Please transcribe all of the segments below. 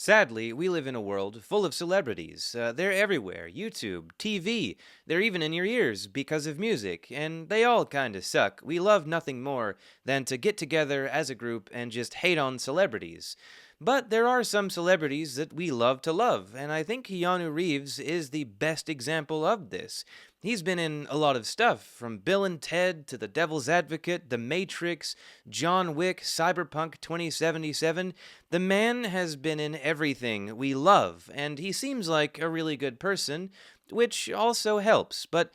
Sadly, we live in a world full of celebrities. They're everywhere YouTube, TV, they're even in your ears because of music, and they all kinda suck. We love nothing more than to get together as a group and just hate on celebrities. But there are some celebrities that we love to love, and I think Keanu Reeves is the best example of this. He's been in a lot of stuff, from Bill and Ted to The Devil's Advocate, The Matrix, John Wick, Cyberpunk 2077. The man has been in everything we love, and he seems like a really good person, which also helps. But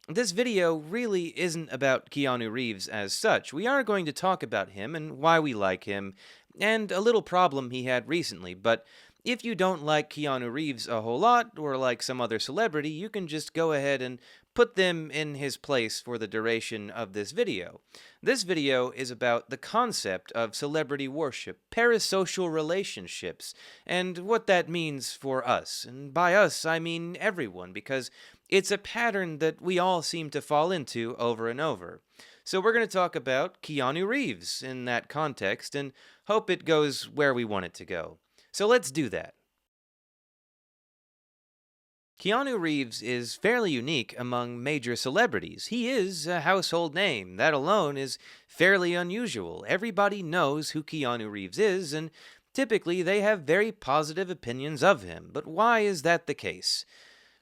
this video really isn't about Keanu Reeves as such. We are going to talk about him and why we like him, and a little problem he had recently, but if you don't like Keanu Reeves a whole lot, or like some other celebrity, you can just go ahead and put them in his place for the duration of this video. This video is about the concept of celebrity worship, parasocial relationships, and what that means for us. And by us, I mean everyone, because it's a pattern that we all seem to fall into over and over. So we're going to talk about Keanu Reeves in that context and hope it goes where we want it to go. So let's do that. Keanu Reeves is fairly unique among major celebrities. He is a household name. That alone is fairly unusual. Everybody knows who Keanu Reeves is, and typically they have very positive opinions of him. But why is that the case?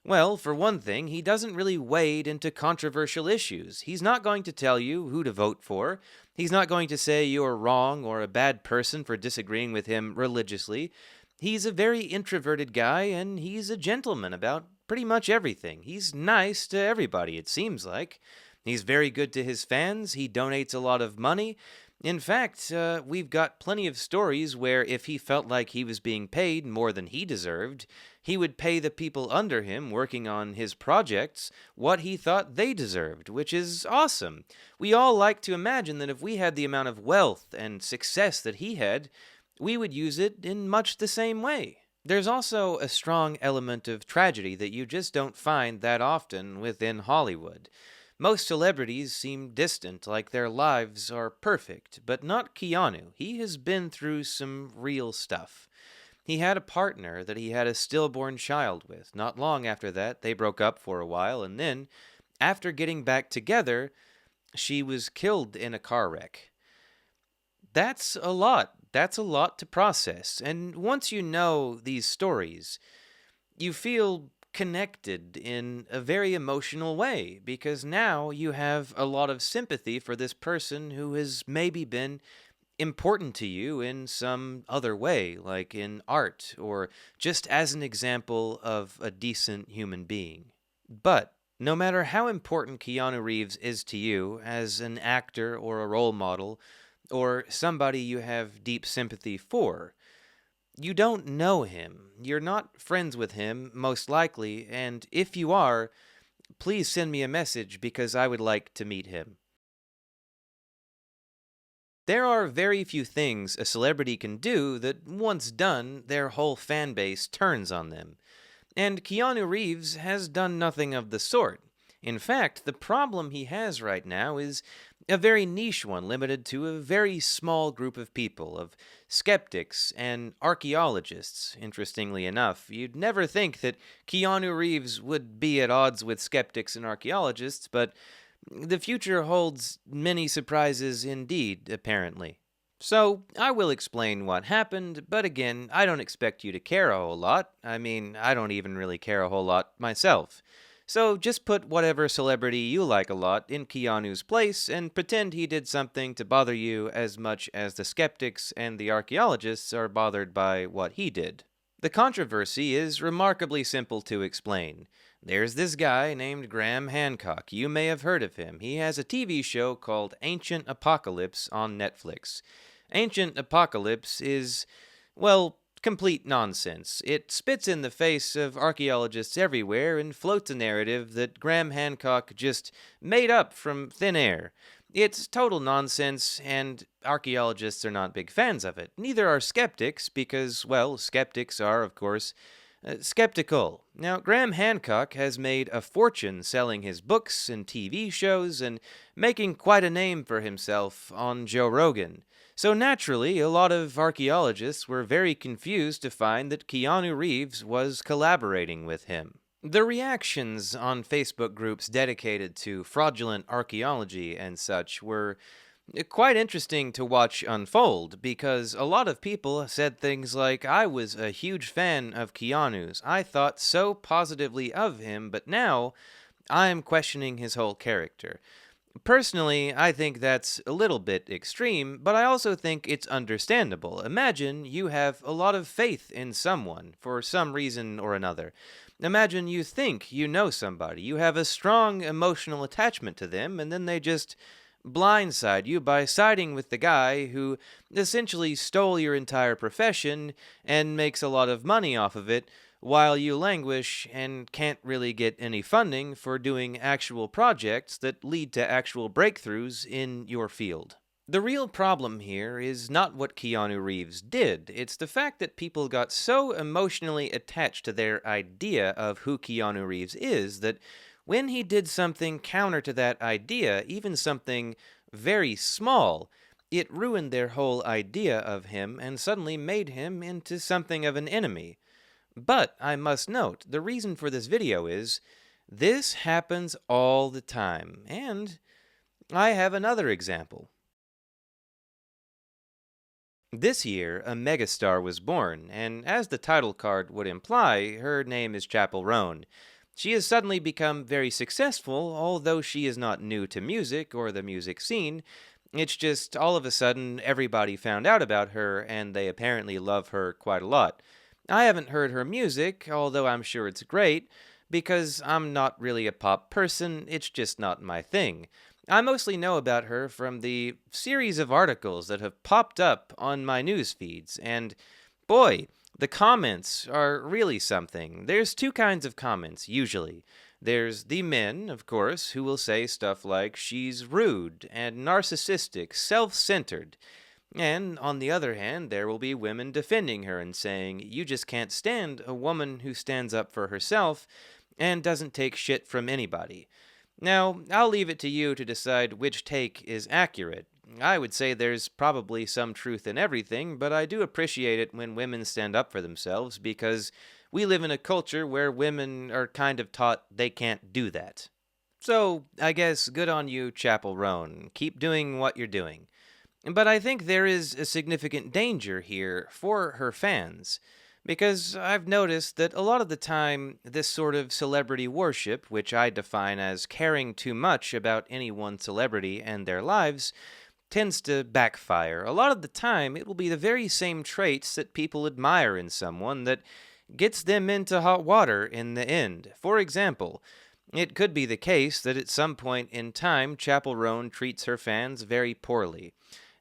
Well, for one thing, he doesn't really wade into controversial issues. He's not going to tell you who to vote for. He's not going to say you're wrong or a bad person for disagreeing with him religiously. He's a very introverted guy, and he's a gentleman about pretty much everything. He's nice to everybody, it seems like. He's very good to his fans. He donates a lot of money. In fact, we've got plenty of stories where if he felt like he was being paid more than he deserved, he would pay the people under him working on his projects what he thought they deserved, which is awesome. We all like to imagine that if we had the amount of wealth and success that he had, we would use it in much the same way. There's also a strong element of tragedy that you just don't find that often within Hollywood. Most celebrities seem distant, like their lives are perfect, but not Keanu. He has been through some real stuff. He had a partner that he had a stillborn child with. Not long after that, they broke up for a while, and then, after getting back together, she was killed in a car wreck. That's a lot. That's a lot to process. And once you know these stories, you feel connected in a very emotional way because now you have a lot of sympathy for this person who has maybe been important to you in some other way, like in art or just as an example of a decent human being. But no matter how important Keanu Reeves is to you as an actor or a role model or somebody you have deep sympathy for, you don't know him. You're not friends with him, most likely, and if you are, please send me a message because I would like to meet him. There are very few things a celebrity can do that, once done, their whole fan base turns on them. And Keanu Reeves has done nothing of the sort. In fact, the problem he has right now is a very niche one, limited to a very small group of people, of skeptics and archaeologists. Interestingly enough, you'd never think that Keanu Reeves would be at odds with skeptics and archaeologists, but the future holds many surprises indeed, apparently. So, I will explain what happened, but again, I don't expect you to care a whole lot. I mean, I don't even really care a whole lot myself. So just put whatever celebrity you like a lot in Keanu's place and pretend he did something to bother you as much as the skeptics and the archaeologists are bothered by what he did. The controversy is remarkably simple to explain. There's this guy named Graham Hancock. You may have heard of him. He has a TV show called Ancient Apocalypse on Netflix. Ancient Apocalypse is, well, complete nonsense. It spits in the face of archaeologists everywhere and floats a narrative that Graham Hancock just made up from thin air. It's total nonsense, and archaeologists are not big fans of it. Neither are skeptics, because, well, skeptics are, of course, skeptical. Now, Graham Hancock has made a fortune selling his books and TV shows and making quite a name for himself on Joe Rogan. So naturally, a lot of archaeologists were very confused to find that Keanu Reeves was collaborating with him. The reactions on Facebook groups dedicated to fraudulent archaeology and such were quite interesting to watch unfold because a lot of people said things like, I was a huge fan of Keanu's. I thought so positively of him, but now I'm questioning his whole character. Personally, I think that's a little bit extreme, but I also think it's understandable. Imagine you have a lot of faith in someone for some reason or another. Imagine you think you know somebody, you have a strong emotional attachment to them, and then they just blindside you by siding with the guy who essentially stole your entire profession and makes a lot of money off of it while you languish and can't really get any funding for doing actual projects that lead to actual breakthroughs in your field. The real problem here is not what Keanu Reeves did, it's the fact that people got so emotionally attached to their idea of who Keanu Reeves is that when he did something counter to that idea, even something very small, it ruined their whole idea of him and suddenly made him into something of an enemy. But I must note, the reason for this video is this happens all the time, and I have another example. This year, a megastar was born, and as the title card would imply, her name is Chappell Roan. She has suddenly become very successful, although she is not new to music or the music scene. It's just all of a sudden everybody found out about her, and they apparently love her quite a lot. I haven't heard her music, although I'm sure it's great, because I'm not really a pop person, it's just not my thing. I mostly know about her from the series of articles that have popped up on my news feeds, and boy, the comments are really something. There's two kinds of comments, usually. There's the men, of course, who will say stuff like, she's rude and narcissistic, self centered. And on the other hand, there will be women defending her and saying, you just can't stand a woman who stands up for herself and doesn't take shit from anybody. Now, I'll leave it to you to decide which take is accurate. I would say there's probably some truth in everything, but I do appreciate it when women stand up for themselves because we live in a culture where women are kind of taught they can't do that. So, I guess good on you, Chappell Roan. Keep doing what you're doing. But I think there is a significant danger here for her fans, because I've noticed that a lot of the time, this sort of celebrity worship, which I define as caring too much about any one celebrity and their lives, tends to backfire. A lot of the time, it will be the very same traits that people admire in someone that gets them into hot water in the end. For example, it could be the case that at some point in time, Chappell Roan treats her fans very poorly.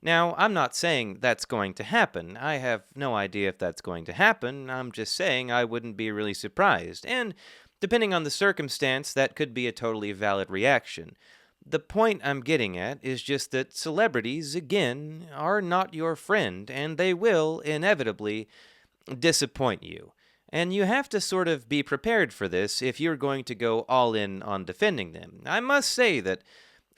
Now, I'm not saying that's going to happen. I have no idea if that's going to happen. I'm just saying I wouldn't be really surprised. And depending on the circumstance, that could be a totally valid reaction. The point I'm getting at is just that celebrities, again, are not your friend, and they will, inevitably, disappoint you. And you have to sort of be prepared for this if you're going to go all in on defending them. I must say that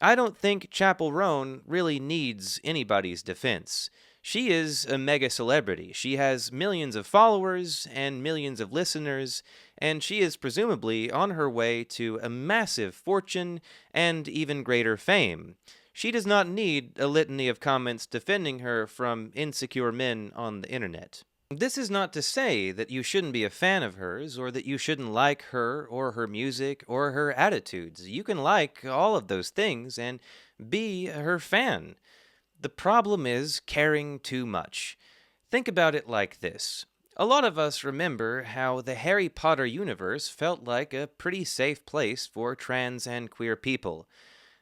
I don't think Chappell Roan really needs anybody's defense. She is a mega celebrity. She has millions of followers and millions of listeners, and she is presumably on her way to a massive fortune and even greater fame. She does not need a litany of comments defending her from insecure men on the internet. This is not to say that you shouldn't be a fan of hers, or that you shouldn't like her, or her music, or her attitudes. You can like all of those things and be her fan. The problem is caring too much. Think about it like this. A lot of us remember how the Harry Potter universe felt like a pretty safe place for trans and queer people.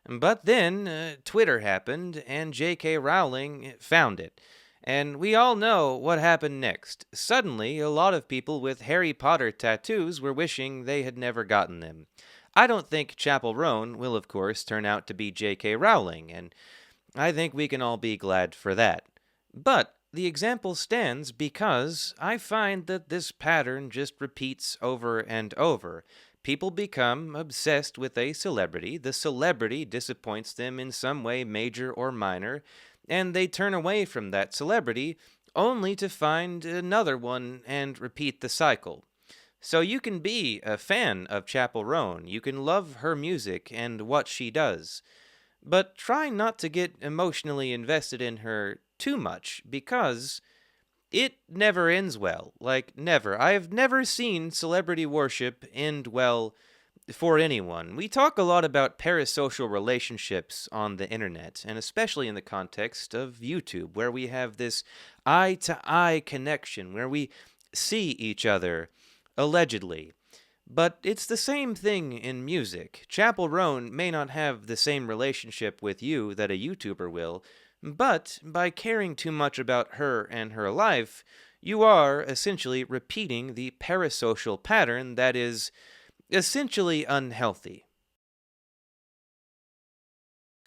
But then Twitter happened, and J.K. Rowling found it. And we all know what happened next. Suddenly, a lot of people with Harry Potter tattoos were wishing they had never gotten them. I don't think Chappell Roan will, of course, turn out to be J.K. Rowling, and I think we can all be glad for that. But the example stands because I find that this pattern just repeats over and over. People become obsessed with a celebrity. The celebrity disappoints them in some way, major or minor, and they turn away from that celebrity only to find another one and repeat the cycle. So you can be a fan of Chappell Roan, you can love her music and what she does, but try not to get emotionally invested in her too much because it never ends well. Like, never. I have never seen celebrity worship end well for anyone. We talk a lot about parasocial relationships on the internet, and especially in the context of YouTube, where we have this eye to eye connection, where we see each other, allegedly. But it's the same thing in music. Chappell Roan may not have the same relationship with you that a YouTuber will, but by caring too much about her and her life, you are essentially repeating the parasocial pattern that is essentially unhealthy.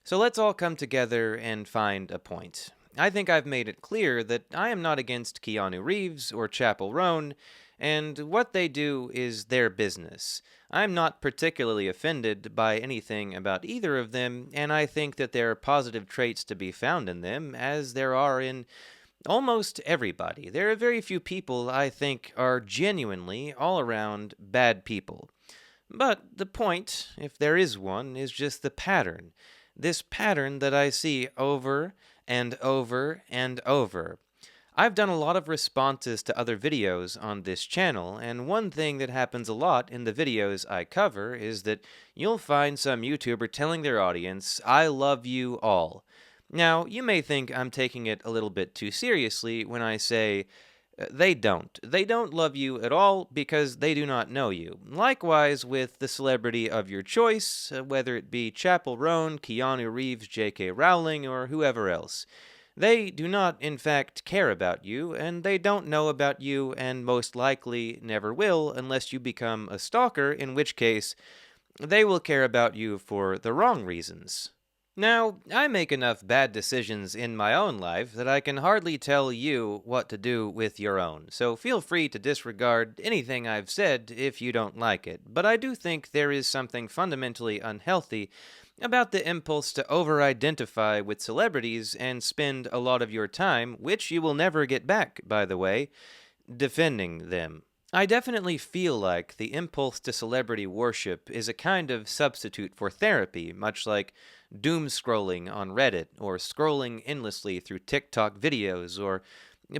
So let's all come together and find a point. I think I've made it clear that I am not against Keanu Reeves or Chappell Roan, and what they do is their business. I'm not particularly offended by anything about either of them, and I think that there are positive traits to be found in them, as there are in almost everybody. There are very few people I think are genuinely, all around, bad people. But the point, if there is one, is just the pattern. This pattern that I see over and over and over. I've done a lot of responses to other videos on this channel, and one thing that happens a lot in the videos I cover is that you'll find some YouTuber telling their audience, "I love you all." Now, you may think I'm taking it a little bit too seriously when I say, they don't. They don't love you at all because they do not know you. Likewise with the celebrity of your choice, whether it be Chappell Roan, Keanu Reeves, J.K. Rowling, or whoever else. They do not, in fact, care about you, and they don't know about you, and most likely never will unless you become a stalker, in which case they will care about you for the wrong reasons. Now, I make enough bad decisions in my own life that I can hardly tell you what to do with your own, so feel free to disregard anything I've said if you don't like it. But I do think there is something fundamentally unhealthy about the impulse to over-identify with celebrities and spend a lot of your time, which you will never get back, by the way, defending them. I definitely feel like the impulse to celebrity worship is a kind of substitute for therapy, much like doom scrolling on Reddit, or scrolling endlessly through TikTok videos, or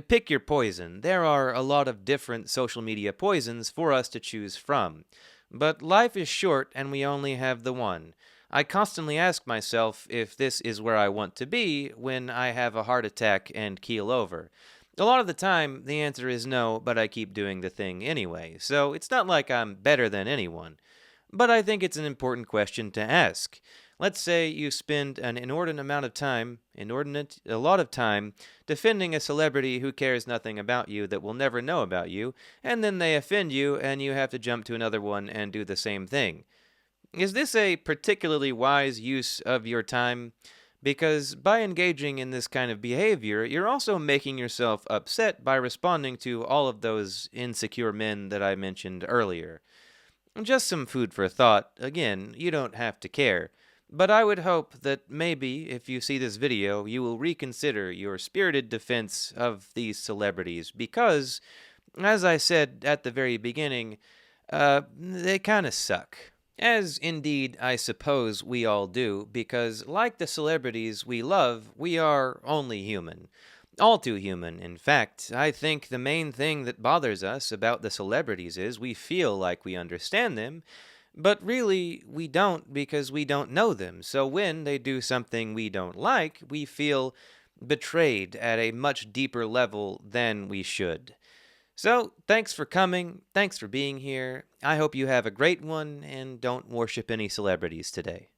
pick your poison. There are a lot of different social media poisons for us to choose from. But life is short and we only have the one. I constantly ask myself if this is where I want to be when I have a heart attack and keel over. A lot of the time, the answer is no, but I keep doing the thing anyway, so it's not like I'm better than anyone. But I think it's an important question to ask. Let's say you spend an a lot of time, defending a celebrity who cares nothing about you that will never know about you, and then they offend you and you have to jump to another one and do the same thing. Is this a particularly wise use of your time? Because by engaging in this kind of behavior, you're also making yourself upset by responding to all of those insecure men that I mentioned earlier. Just some food for thought. Again, you don't have to care. But I would hope that maybe, if you see this video, you will reconsider your spirited defense of these celebrities because, as I said at the very beginning, they kinda suck. As indeed I suppose we all do, because like the celebrities we love, we are only human. All too human, in fact. I think the main thing that bothers us about the celebrities is we feel like we understand them, but really we don't because we don't know them. So when they do something we don't like, we feel betrayed at a much deeper level than we should. So, thanks for coming. Thanks for being here. I hope you have a great one and don't worship any celebrities today.